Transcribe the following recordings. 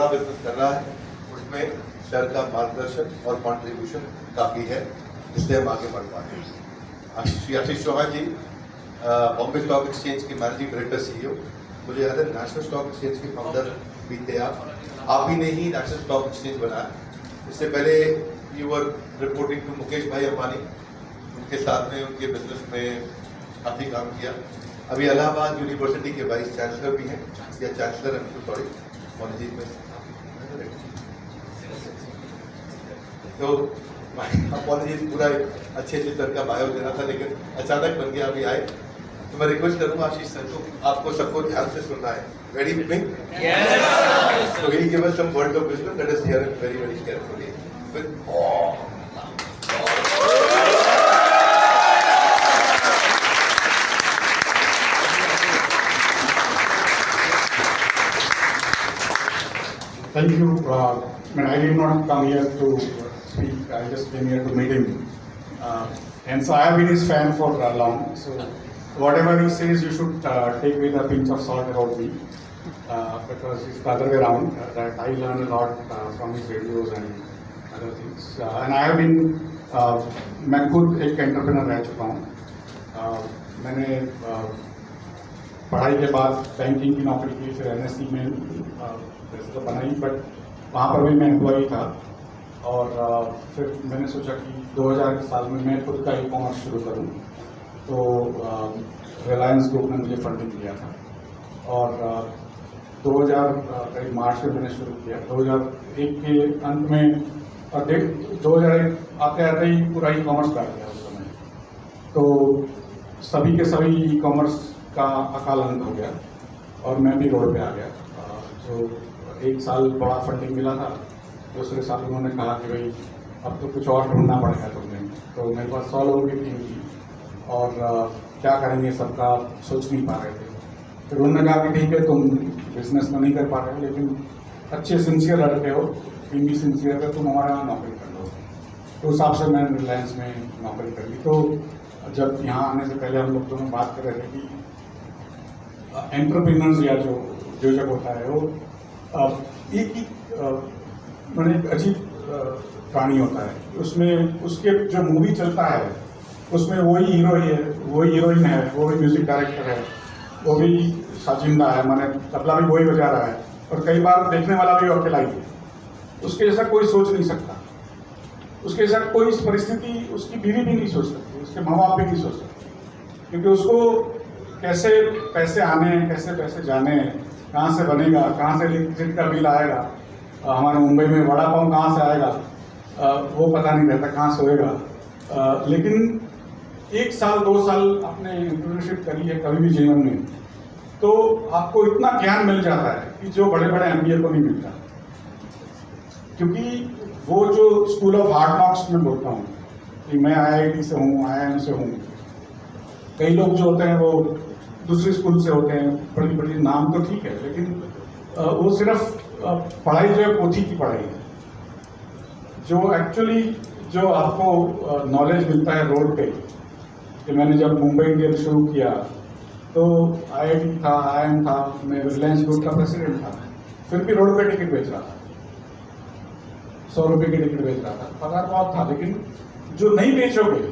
बड़ा बिजनेस कर रहा है उसमें शहर का मार्गदर्शन और कॉन्ट्रीब्यूशन काफ़ी है, इसलिए हम आगे बढ़ पा रहे हैं। श्री आशीष चौहान जी बॉम्बे स्टॉक एक्सचेंज के मैनेजिंग डायरेक्टर CEO, मुझे याद है नेशनल स्टॉक एक्सचेंज के फाउंडर भी थे आप ही ने ही नेशनल स्टॉक एक्सचेंज बनाया। इससे पहले you were reporting to Mukesh bhai Ambani, उनके साथ में उनके बिजनेस में काफ़ी काम किया। अभी इलाहाबाद यूनिवर्सिटी के वाइस चांसलर भी हैं, या चांसलर हैं, सॉरी कॉलेज में, तो अपॉलॉजीज पूरा अच्छे सर का बायो देना था लेकिन अचानक बन गया, अभी आए। तो मैं रिक्वेस्ट करूंगा आशीष सर को, आपको सबको ध्यान से सुनना है। Ready with me? Yes. So he'll give us some words of wisdom. Let us hear it very, very carefully. With awe. Thank you. I did not come here to speak. I just came here to meet him. And so I have been his fan for long. So whatever he says, you should take with a pinch of salt about me. Because it's the other way around. That I learn a lot from his videos and other things. And I have been, मैं खुद एक entrepreneur रह चुका हूँ। मैंने पढ़ाई के बाद बैंकिंग की नौकरी की, फिर NSE में वैसे तो बनाई, बट वहाँ पर भी मैं एम्प्लॉई था। और फिर मैंने सोचा कि 2000 के साल में मैं खुद का ई-कॉमर्स शुरू करूँ, तो रिलायंस ग्रुप ने मुझे फंडिंग दिया था। और 2000 करीब मार्च में मैंने शुरू किया। 2001 के अंत में 2001 आते आते ही पूरा ई-कॉमर्स बैठ गया उस समय। तो सभी के सभी ई-कॉमर्स का अकाल अंत हो गया और मैं भी रोड पे आ गया। जो एक साल बड़ा फंडिंग मिला था, दूसरे साल उन्होंने कहा कि भाई अब तो कुछ और ढूंढना पड़ेगा तुम्हें। तो मेरे पास 100 लोगों की टीम थी और क्या करेंगे सबका सोच नहीं पा रहे थे। फिर उन्होंने कहा कि ठीक है, तुम बिजनेस में नहीं कर पा रहे हो लेकिन अच्छे सिंसियर लड़के हो, टीम भी सिंसियर है, तुम हमारे यहाँ नौकरी कर लो। तो उस हिसाब से मैंने रिलायंस में नौकरी कर ली। तो जब यहाँ आने से पहले हम लोग दोनों बात कर रहे थे कि एंटरप्रेन्योर्स या जो जब होता है वो एक मैंने एक अजीब प्राणी होता है। उसमें उसके जो मूवी चलता है उसमें वही हीरो ही है, वही हीरोइन है, वो भी म्यूजिक डायरेक्टर है, वो भी साजिंदा है, माने तबला भी वही बजा रहा है, और कई बार देखने वाला भी अकेला ही है। उसके जैसा कोई सोच नहीं सकता, उसके जैसा कोई इस परिस्थिति उसकी बीवी भी नहीं सोच सकती, उसके माँ बाप भी नहीं सोच सकते, क्योंकि उसको कैसे पैसे आने, कैसे पैसे जाने, कहाँ से बनेगा, कहाँ से इलेक्ट्रिसिटी का बिल आएगा, हमारे मुंबई में वड़ा पाव कहाँ से आएगा, वो पता नहीं रहता, कहाँ से होएगा। लेकिन 1 साल 2 साल आपने इंटर्नशिप करी है कभी भी जीवन में, तो आपको इतना ज्ञान मिल जाता है कि जो बड़े बड़े MBA को नहीं मिलता। क्योंकि वो जो स्कूल ऑफ हार्ड नॉक्स में बोलता हूँ कि मैं IIT से हूँ, IIM से हूँ। कई लोग जो होते हैं वो दूसरे स्कूल से होते हैं, बड़ी बड़ी नाम तो ठीक है, लेकिन वो सिर्फ पढ़ाई जो है पोथी की पढ़ाई है। जो एक्चुअली जो आपको नॉलेज मिलता है रोड पे, कि मैंने जब मुंबई इंडियन शुरू किया तो IIT था, IIM था, मैं रिलायंस ग्रुप का प्रेसिडेंट था, फिर भी रोड पे टिकट बेच रहा था, 100 रुपये की टिकट बेच रहा था, पगार बहुत था। लेकिन जो नहीं बेचोगे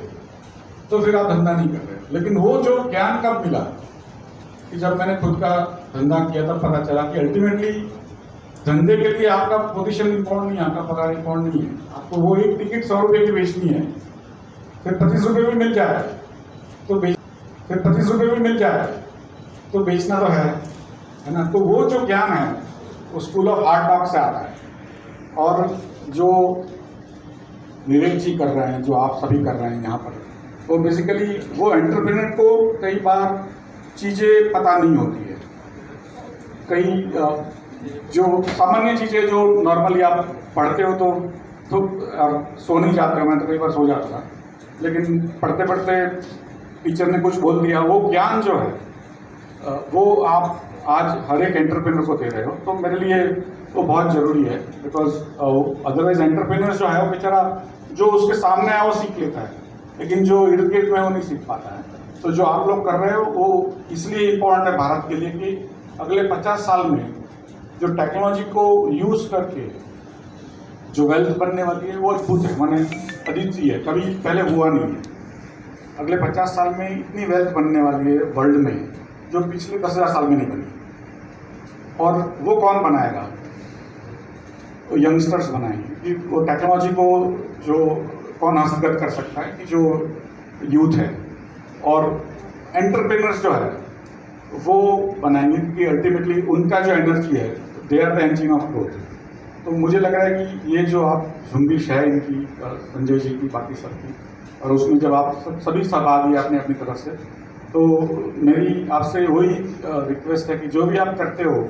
तो फिर आप धंधा नहीं कर रहे। लेकिन वो जो ज्ञान कब मिला कि जब मैंने खुद का धंधा किया तब पता चला कि अल्टीमेटली धंधे के लिए आपका पोजीशन इंपॉर्टेंट नहीं है, आपका पगार इंपॉर्टेंट नहीं है। आपको वो एक टिकट 100 रुपये की बेचनी है, फिर 25 रुपये भी मिल जाए तो फिर 25 रुपये भी मिल जाए तो बेचना तो है ना। तो वो जो ज्ञान है वो स्कूल ऑफ हार्ड नॉक्स से आता है। और जो विवेक जी कर रहे हैं, जो आप सभी कर रहे हैं यहाँ पर, वो बेसिकली वो एंटरप्रेन्योर को कई बार चीज़ें पता नहीं होती है। कई जो सामान्य चीज़ें जो नॉर्मली आप पढ़ते हो तो सो नहीं जाते हो, मैं तो कई बार सो जाता था, लेकिन पढ़ते पढ़ते टीचर ने कुछ बोल दिया, वो ज्ञान जो है वो आप आज हर एक एंटरप्रेन्योर को दे रहे हो। तो मेरे लिए वो बहुत ज़रूरी है, बिकॉज अदरवाइज एंटरप्रेन्योर जो है वो बेचारा जो उसके सामने है वो सीख लेता है, लेकिन जो इर्द गिर्द में वो नहीं सीख पाता है। तो जो आप लोग कर रहे हो वो इसलिए इम्पोर्टेंट है भारत के लिए कि अगले 50 साल में जो टेक्नोलॉजी को यूज करके जो वेल्थ बनने वाली है वो अद्भुत है, माने अद्वितीय है, कभी पहले हुआ नहीं है। अगले 50 साल में इतनी वेल्थ बनने वाली है वर्ल्ड में जो पिछले 10,000 साल में नहीं बनी। और वो कौन बनाएगा? तो यंगस्टर्स बनाएंगे कि वो टेक्नोलॉजी को जो कौन हस्तगत कर सकता है कि जो यूथ है, और एंटरप्रेन्योर्स जो है वो बनाएंगे क्योंकि अल्टीमेटली उनका जो एनर्जी है they are the engine of growth. तो मुझे लग रहा है कि ये जो आप झुंबिश है इनकी, संजय जी की, बाकी सबकी, और उसमें जब आप सभी सहभागी अपने अपनी तरफ से, तो मेरी आपसे वही रिक्वेस्ट है कि जो भी आप करते हो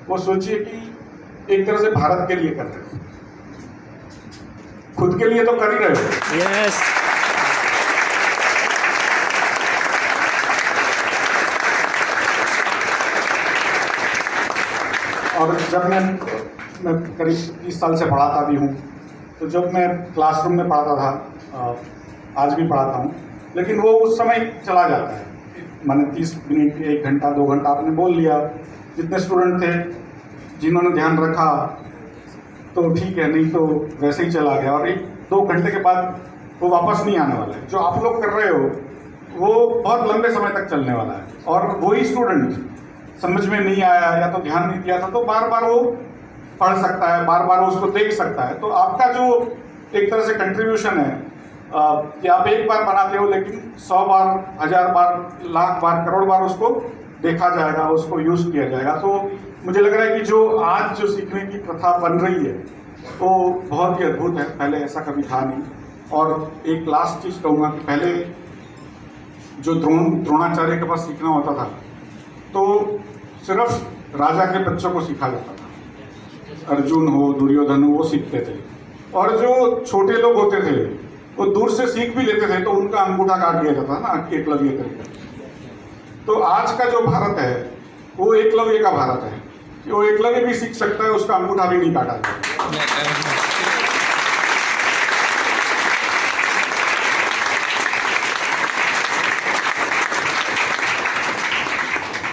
वो सोचिए कि एक तरह से भारत के लिए कर रहे हो, खुद के लिए तो कर ही रहे हो। यस और जब मैं करीब 30 साल से पढ़ाता भी हूँ, तो जब मैं क्लासरूम में पढ़ाता था, आज भी पढ़ाता हूँ, लेकिन वो उस समय चला जाता है, मैंने 30 मिनट 1 घंटा 2 घंटा आपने बोल लिया, जितने स्टूडेंट थे जिन्होंने ध्यान रखा तो ठीक है, नहीं तो वैसे ही चला गया, और 1-2 घंटे के बाद वो वापस नहीं आने वाला है। जो आप लोग कर रहे हो वो बहुत लंबे समय तक चलने वाला है, और वही स्टूडेंट समझ में नहीं आया या तो ध्यान नहीं दिया था तो बार बार वो पढ़ सकता है, बार बार उसको देख सकता है। तो आपका जो एक तरह से कंट्रीब्यूशन है कि आप एक बार बनाते हो लेकिन 100 बार, 1000 बार, लाख बार, करोड़ बार उसको देखा जाएगा, उसको यूज किया जाएगा। तो मुझे लग रहा है कि जो आज जो सीखने की प्रथा बन रही है वो बहुत ही अद्भुत है, पहले ऐसा कभी था नहीं। और एक लास्ट चीज कहूँगा कि पहले जो द्रोणाचार्य के पास सीखना होता था तो सिर्फ राजा के बच्चों को सिखाया जाता था, अर्जुन हो, दुर्योधन हो, वो सीखते थे, और जो छोटे लोग होते थे वो दूर से सीख भी लेते थे तो उनका अंगूठा काट दिया जाता ना, एकलव्य करके। तो आज का जो भारत है वो एकलव्य का भारत है, कि वो एकलव्य भी सीख सकता है, उसका अंगूठा भी नहीं काटा जाता।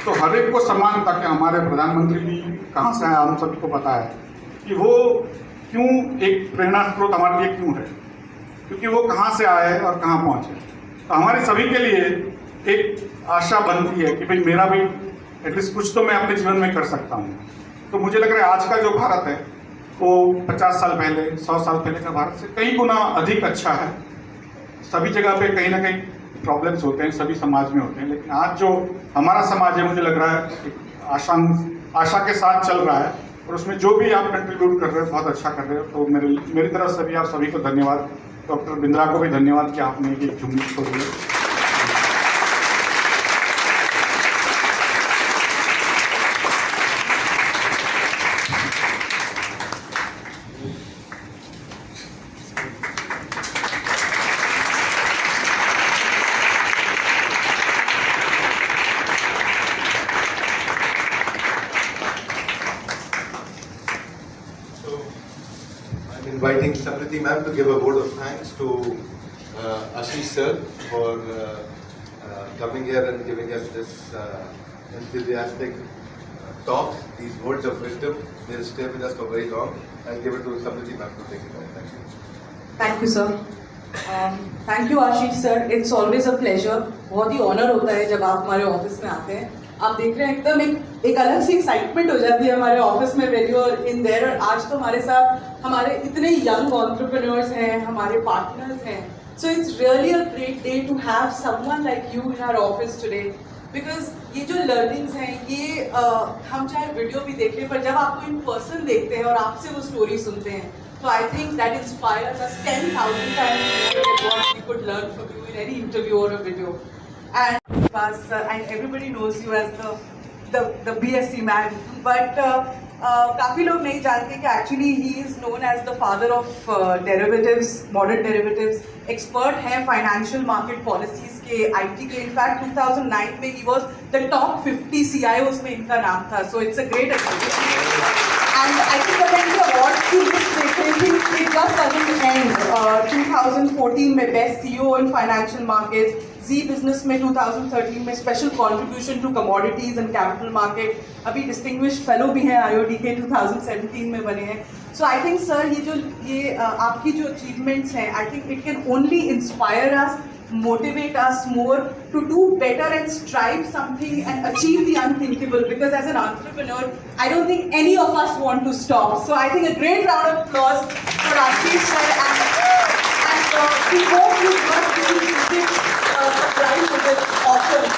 तो हर एक को समान, ताकि हमारे प्रधानमंत्री भी कहाँ से आए हम सभी को पता है कि वो क्यों एक प्रेरणा स्रोत हमारे लिए क्यों है, क्योंकि वो कहाँ से आए और कहाँ पहुँचे। तो हमारे सभी के लिए एक आशा बनती है कि भाई मेरा भी एटलीस्ट कुछ तो मैं अपने जीवन में कर सकता हूँ। तो मुझे लग रहा है आज का जो भारत है वो 50 साल पहले, 100 साल पहले का भारत से कई गुना अधिक अच्छा है। सभी जगह पे कहीं ना कहीं प्रॉब्लम्स होते हैं, सभी समाज में होते हैं, लेकिन आज जो हमारा समाज है मुझे लग रहा है एक आशा के साथ चल रहा है, और उसमें जो भी आप कंट्रीब्यूट कर रहे हो बहुत अच्छा कर रहे हो। तो मेरी तरफ से भी आप सभी को धन्यवाद। डॉक्टर बिंद्रा को भी धन्यवाद कि आपने ये झुंबेश को दिया। Inviting Samriti ma'am to give a word of thanks to Ashish sir for coming here and giving us this enthusiastic talk, these words of wisdom. They'll stay with us for very long. I'll give it to Samriti ma'am to take it on. Thank you. Thank you, sir. Thank you, Ashish sir. It's always a pleasure. बहुत ही honour होता है जब आप हमारे office में आते हैं। आप देख रहे हैं एकदम एक अलग सी एक्साइटमेंट हो जाती है हमारे ऑफिस में when you are in there. और आज तो हमारे साथ हमारे इतने यंग एंटरप्रेन्योर्स हैं, हमारे पार्टनर्स हैं। So it's really a great day to have someone like you in our office today, because ये जो लर्निंग्स हैं ये हम चाहे वीडियो भी देख लें, पर जब आपको इन पर्सन देखते हैं और आपसे वो स्टोरी सुनते हैं तो I think that inspires us 10,000 times what we could learn from you in any interview or a video. And everybody knows you as the BSc man, but काफ़ी लोग नहीं जानते कि actually he is known as the father of derivatives, modern derivatives, expert हैं financial market policies के, IT के। In fact 2009 में he was the top 50 CIOs में इनका नाम था, so it's a great achievement. And I think when the award की list देखते हैं it just doesn't end. 2014 में best CEO in financial markets, Zee business में 2013 में special contribution to commodities and capital market, अभी डिस्टिंग्विश्ड फेलो भी हैं IOD के 2017 में बने हैं. सो आई थिंक सर ये आपकी जो अचीवमेंट्स हैं, I think it can only inspire us, motivate us more to do better and strive something and achieve the unthinkable, because as an entrepreneur I don't think any of us want to stop. So I think a great round of applause for Ashish sir, and we hope you work with this drive with this awesome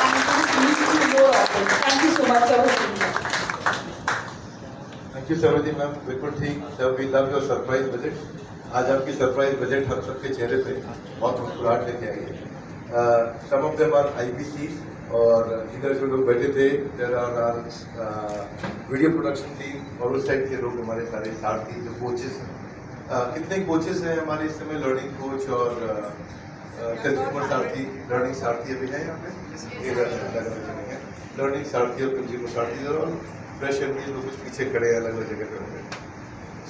and this needs to be more awesome. Thank you so much sir for being here. Thank you Saroji ma'am. बिल्कुल ठीक sir, we love your surprise visit. आज आपकी surprise visit हम सबके चेहरे पे बहुत मुस्कुराहट लेके आई है. Some of them are IPC, और इधर जो लोग बैठे थे there are video production team, और उस साइड के लोग हमारे सारे साथी जो कोचेस हैं. कितने कोचेस हैं हमारे इस समय, लर्निंग कोच और कंज्यूमर सारथी, लर्निंग सारथी अभी है यहाँ पे, ये लर्निंग सारथी और कंज्यूमर सारथी, और फ्रेश एमडी लोग कुछ पीछे खड़े हैं अलग अलग जगह पे होंगे.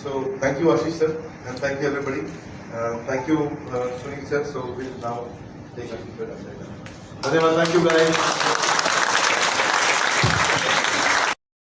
So thank you Ashish sir, and thank you everybody. Thank you Sunil sir. So we'll now take a seat. Thank you guys.